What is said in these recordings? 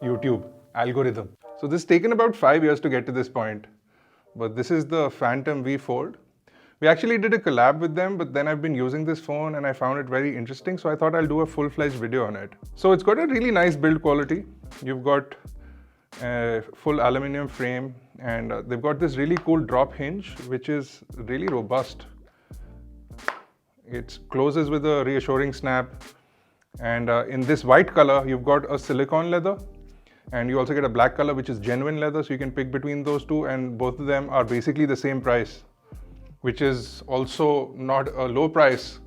YouTube algorithm. So this has taken about 5 years to get to this point. But this is the Phantom V Fold. We actually did a collab with them, but then I've been using this phone and I found it very interesting, so I thought I'll do a full-fledged video on it. So it's got a really nice build quality. You've got a full aluminum frame, and they've got this really cool drop hinge, which is really robust. It closes with a reassuring snap, and in this white color, you've got a silicone leather, and you also get a black color, which is genuine leather, so you can pick between those two, and both of them are basically the same price, which is also not a low price,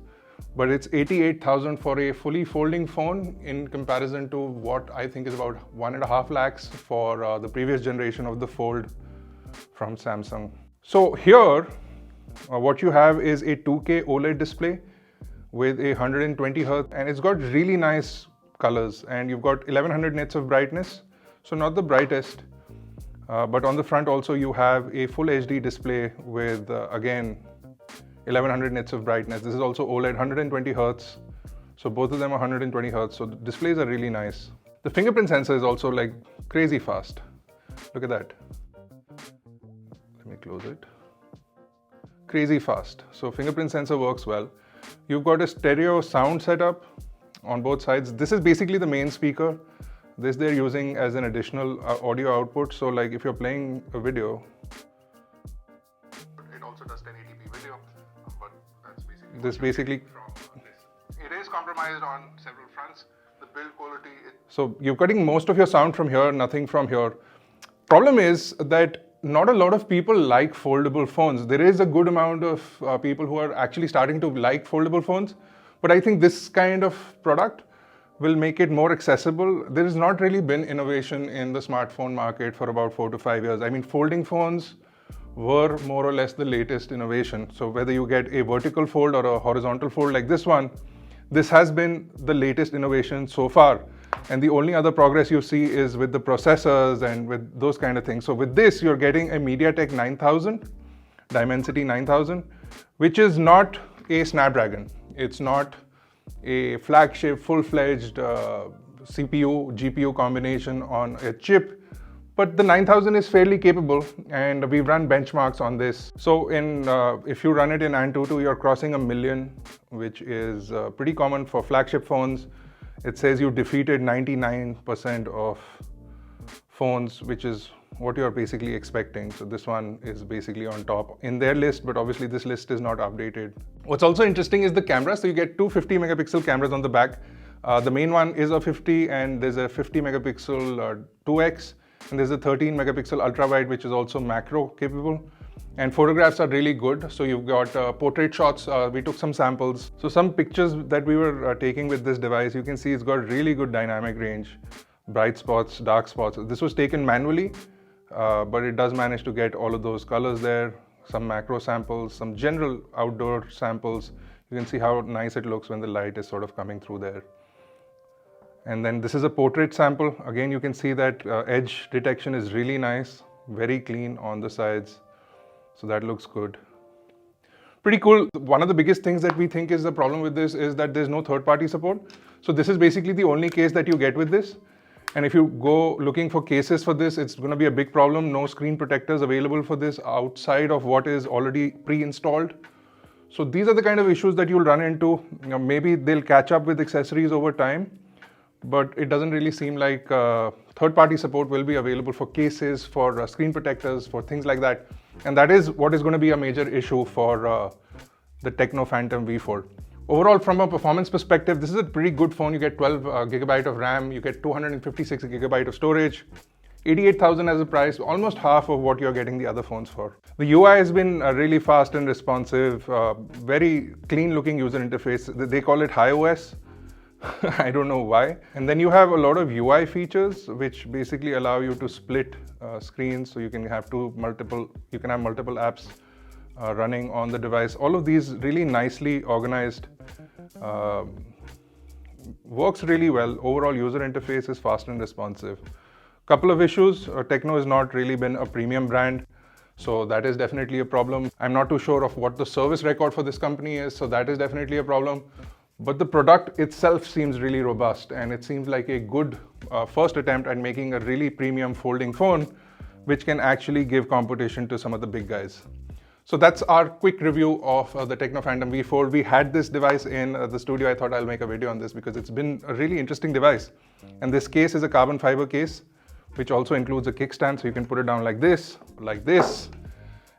but it's 88,000 for a fully folding phone in comparison to what I think is about 1.5 lakhs for the previous generation of the Fold from Samsung. So here, what you have is a 2K OLED display with a 120 Hz, and it's got really nice colors, and you've got 1100 nits of brightness, so not the brightest. But on the front also you have a full HD display with again 1100 nits of brightness. This is also OLED 120 Hz. So both of them are 120 Hz. So the displays are really nice. The fingerprint sensor is also like crazy fast. Look at that. Let me close it. Crazy fast. So fingerprint sensor works well. You've got a stereo sound setup on both sides. This is basically the main speaker. This they're using as an additional audio output. So like if you're playing a video, it also does 1080p video, but that's basically this basically from this. It is compromised on several fronts. The build quality. So you're getting most of your sound from here, nothing from here. Problem is that not a lot of people like foldable phones. There is a good amount of people who are actually starting to like foldable phones, but I think this kind of product will make it more accessible. There has not really been innovation in the smartphone market for about 4 to 5 years. I mean, folding phones were more or less the latest innovation. So whether you get a vertical fold or a horizontal fold like this one, this has been the latest innovation so far. And the only other progress you see is with the processors and with those kind of things. So with this, you're getting a MediaTek 9000, Dimensity 9000, which is not a Snapdragon. It's not a flagship, full-fledged CPU, GPU combination on a chip, but the 9000 is fairly capable, and we've run benchmarks on this. So if you run it in Antutu, you're crossing 1 million, which is pretty common for flagship phones. It says you defeated 99% of phones, which is what you're basically expecting. So this one is basically on top in their list, but obviously this list is not updated. What's also interesting is the camera. So you get two 50 megapixel cameras on the back. The main one is a 50, and there's a 50 megapixel 2x, and there's a 13 megapixel ultra wide, which is also macro capable. And photographs are really good. So you've got portrait shots. We took some samples. So some pictures that we were taking with this device, you can see it's got really good dynamic range, bright spots, dark spots. This was taken manually, but it does manage to get all of those colors there, some macro samples, some general outdoor samples. You can see how nice it looks when the light is sort of coming through there. And then this is a portrait sample. Again, you can see that edge detection is really nice, very clean on the sides. So that looks good. Pretty cool. One of the biggest things that we think is the problem with this is that there's no third-party support. So this is basically the only case that you get with this. And if you go looking for cases for this, it's going to be a big problem. No screen protectors available for this outside of what is already pre-installed. So these are the kind of issues that you'll run into. You know, maybe they'll catch up with accessories over time, but it doesn't really seem like third-party support will be available for cases, for screen protectors, for things like that. And that is what is going to be a major issue for the Tecno Phantom V Fold. Overall, from a performance perspective, this is a pretty good phone. You get 12 gigabyte of RAM, you get 256 gigabyte of storage, 88,000 as a price, almost half of what you're getting the other phones for. The UI has been really fast and responsive, very clean looking user interface. They call it HiOS. I don't know why. And then you have a lot of UI features which basically allow you to split screens, so you can have multiple apps running on the device. All of these really nicely organized, works really well. Overall user interface is fast and responsive. Couple of issues. Tecno has not really been a premium brand, so that is definitely a problem. I'm not too sure of what the service record for this company is, so that is definitely a problem. But the product itself seems really robust, and it seems like a good first attempt at making a really premium folding phone, which can actually give competition to some of the big guys. So that's our quick review of the Tecno Phantom V Fold. We had this device in the studio. I thought I'll make a video on this because it's been a really interesting device. And this case is a carbon fiber case, which also includes a kickstand. So you can put it down like this,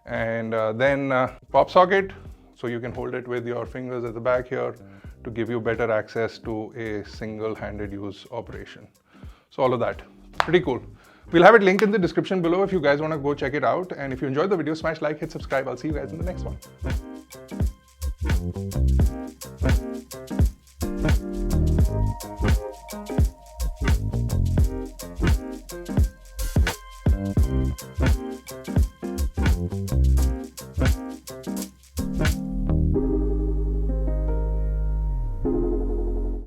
and then pop socket. So you can hold it with your fingers at the back here to give you better access to a single-handed use operation. So all of that, pretty cool. We'll have it linked in the description below if you guys want to go check it out. And if you enjoyed the video, smash like, hit subscribe. I'll see you guys in the next one.